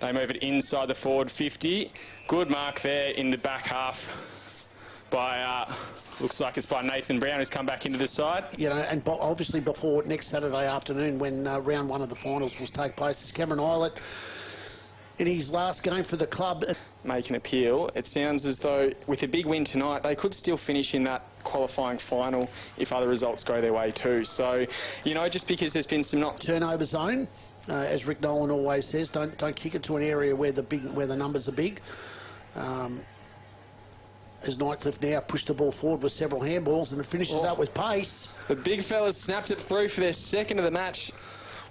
They move it inside the forward 50. Good mark there in the back half by, looks like it's by Nathan Brown, who's come back into the side. You know, and obviously before next Saturday afternoon when round one of the finals will take place, is Cameron Eilert in his last game for the club. Make an appeal. It sounds as though with a big win tonight, they could still finish in that qualifying final if other results go their way too. So, you know, just because there's been some turnover zone, as Rick Nolan always says, don't kick it to an area where the numbers are big. As Nightcliff now pushed the ball forward with several handballs and it finishes up with pace. The big fellas snapped it through for their second of the match.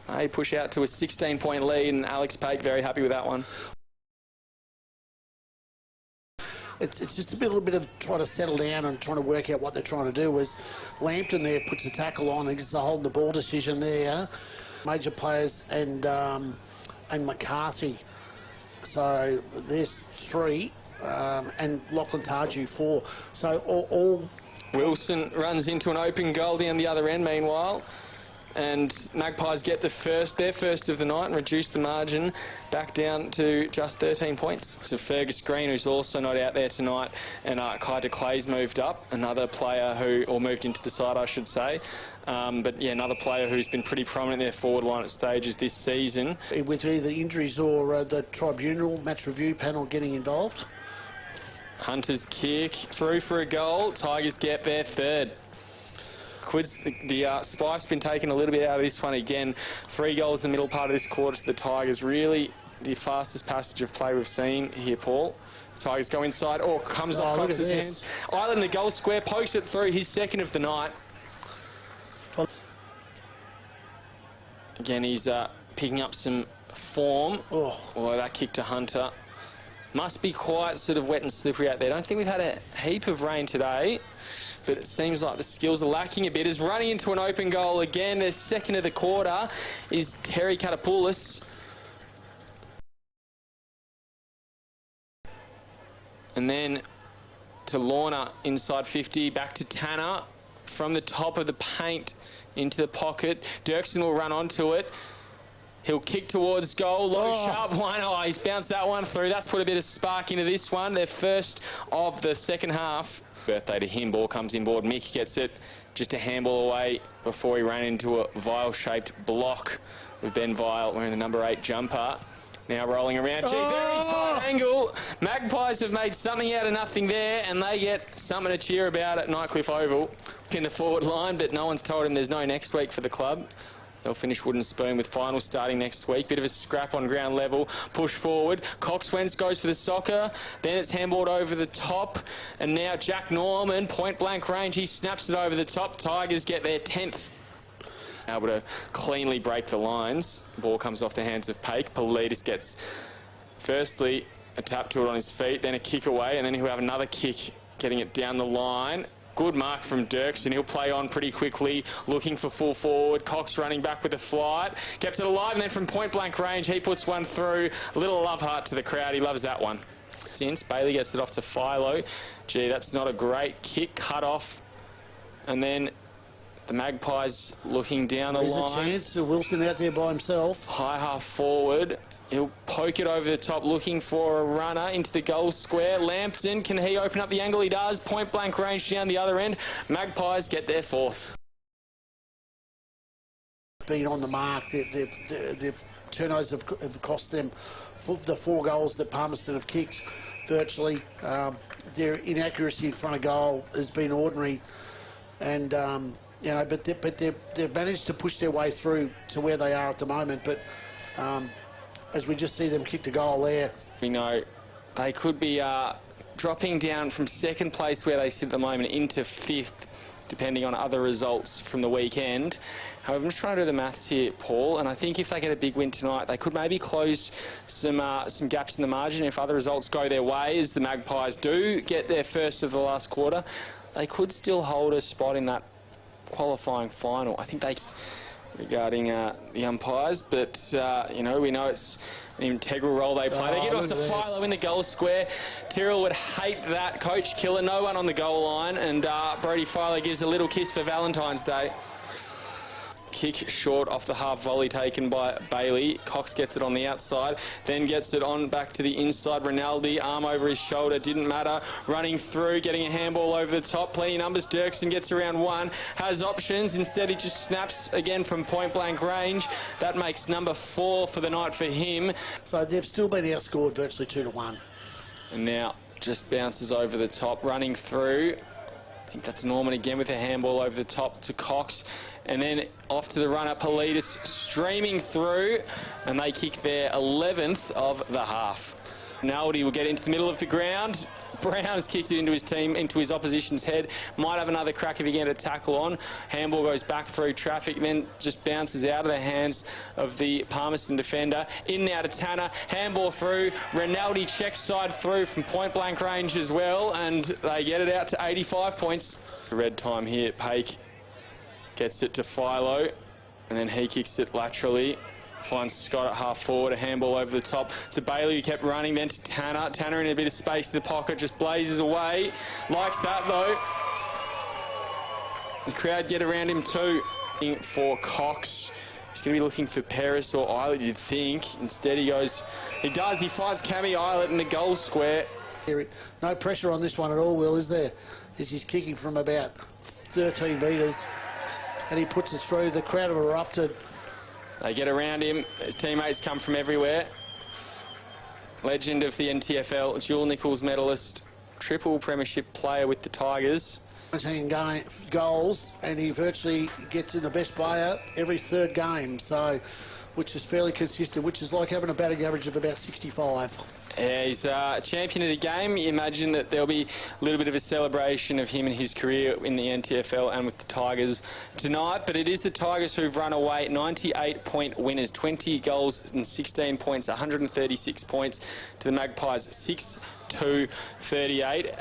They push out to a 16-point lead, and Alex Pake very happy with that one. It's just a little bit of trying to settle down and trying to work out what they're trying to do. As Lambton there puts a tackle on and gets a holding the ball decision there. Major players and McCarthy. So there's 3. And Lachlan Tarju 4. So all Wilson runs into an open goal down the other end meanwhile, and Magpies get their first of the night and reduce the margin back down to just 13 points. So Fergus Green, who's also not out there tonight, and Kai de Clay's moved up, another player or moved into the side I should say. But yeah, another player who's been pretty prominent in their forward line at stages this season. With either injuries or the tribunal match review panel getting involved. Hunter's kick through for a goal. Tigers get their third. Quid's the spice been taken a little bit out of this one again. 3 goals in the middle part of this quarter to the Tigers. Really the fastest passage of play we've seen here, Paul. Tigers go inside. Comes off Cox's hands. Island in the goal square, pokes it through, his second of the night. Again, he's picking up some form. That kick to Hunter. Must be quite sort of wet and slippery out there. I don't think we've had a heap of rain today, but it seems like the skills are lacking a bit. Is running into an open goal again. Their second of the quarter is Terry Katapoulis. And then to Lorna inside 50, back to Tanner from the top of the paint into the pocket. Dirksen will run onto it. He'll kick towards goal, sharp one. He's bounced that one through. That's put a bit of spark into this one. Their first of the second half. Birthday to him. Ball comes inboard. Mick gets it just a handball away before he ran into a Vile-shaped block with Ben Vile wearing the number 8 jumper. Now rolling around. Very tight angle. Magpies have made something out of nothing there, and they get something to cheer about at Nightcliff Oval in the forward line, but no one's told him there's no next week for the club. They'll finish wooden spoon with finals starting next week. Bit of a scrap on ground level. Push forward. Cox Wentz goes for the soccer. Then it's handballed over the top. And now Jack Norman, point blank range. He snaps it over the top. Tigers get their 10th. Able to cleanly break the lines. The ball comes off the hands of Pake. Politis gets, firstly, a tap to it on his feet. Then a kick away. And then he'll have another kick getting it down the line. Good mark from Dirksen. He'll play on pretty quickly, looking for full forward. Cox running back with a flight. Kept it alive, and then from point-blank range, he puts one through. A little love heart to the crowd. He loves that one. Since Bailey gets it off to Philo. Gee, that's not a great kick. Cut off. And then the Magpies looking down the line. There's a chance. Wilson out there by himself. High half forward. He'll poke it over the top, looking for a runner into the goal square. Lambton, can he open up the angle? He does. Point blank range down the other end. Magpies get their 4th. Been on the mark. Their turnovers have cost them the 4 goals that Palmerston have kicked. Virtually, their inaccuracy in front of goal has been ordinary, and but they've managed to push their way through to where they are at the moment. But as we just see them kick the goal there. We know they could be dropping down from second place where they sit at the moment into 5th, depending on other results from the weekend. However, I'm just trying to do the maths here, Paul, and I think if they get a big win tonight, they could maybe close some gaps in the margin. If other results go their way, as the Magpies do get their first of the last quarter, they could still hold a spot in that qualifying final. I think they... regarding the umpires, but we know it's an integral role they play. They get lots of Philo in the goal square. Tyrrell would hate that. Coach killer, no one on the goal line, and Brody Philo gives a little kiss for Valentine's Day. kick short off the half volley taken by Bailey. Cox gets it on the outside, then gets it on back to the inside. Rinaldi, arm over his shoulder, didn't matter. Running through, getting a handball over the top. Plenty of numbers. Dirksen gets around one, has options. Instead, he just snaps again from point blank range. That makes number 4 for the night for him. So they've still been outscored virtually 2-1. And now just bounces over the top, running through. I think that's Norman again with a handball over the top to Cox. And then off to the runner, Politis streaming through, and they kick their 11th of the half. Naldi will get into the middle of the ground. Brown has kicked it into his team, into his opposition's head. Might have another crack if he can get a tackle on. Handball goes back through traffic, then just bounces out of the hands of the Palmerston defender. In now to Tanner. Handball through. Rinaldi checks side through from point blank range as well, and they get it out to 85 points. Red time here. Pake gets it to Philo, and then he kicks it laterally. Finds Scott at half forward, a handball over the top to Bailey, who kept running, then to Tanner. Tanner in a bit of space in the pocket, just blazes away. Likes that though. The crowd get around him too. For Cox, he's going to be looking for Paris or Eilert, you'd think. Instead he finds Cammy Eilert in the goal square. No pressure on this one at all, Will, is there? He's kicking from about 13 metres, and he puts it through. The crowd have erupted. They get around him. His teammates come from everywhere. Legend of the NTFL, dual Nichols medalist, triple premiership player with the Tigers. 19 goals, and he virtually gets in the best player every third game, so which is fairly consistent, which is like having a batting average of about 65. Yeah, he's a champion of the game. You imagine that there'll be a little bit of a celebration of him and his career in the NTFL and with the Tigers tonight. But it is the Tigers who've run away 98-point winners, 20 goals and 16 points, 136 points to the Magpies, 6-2-38.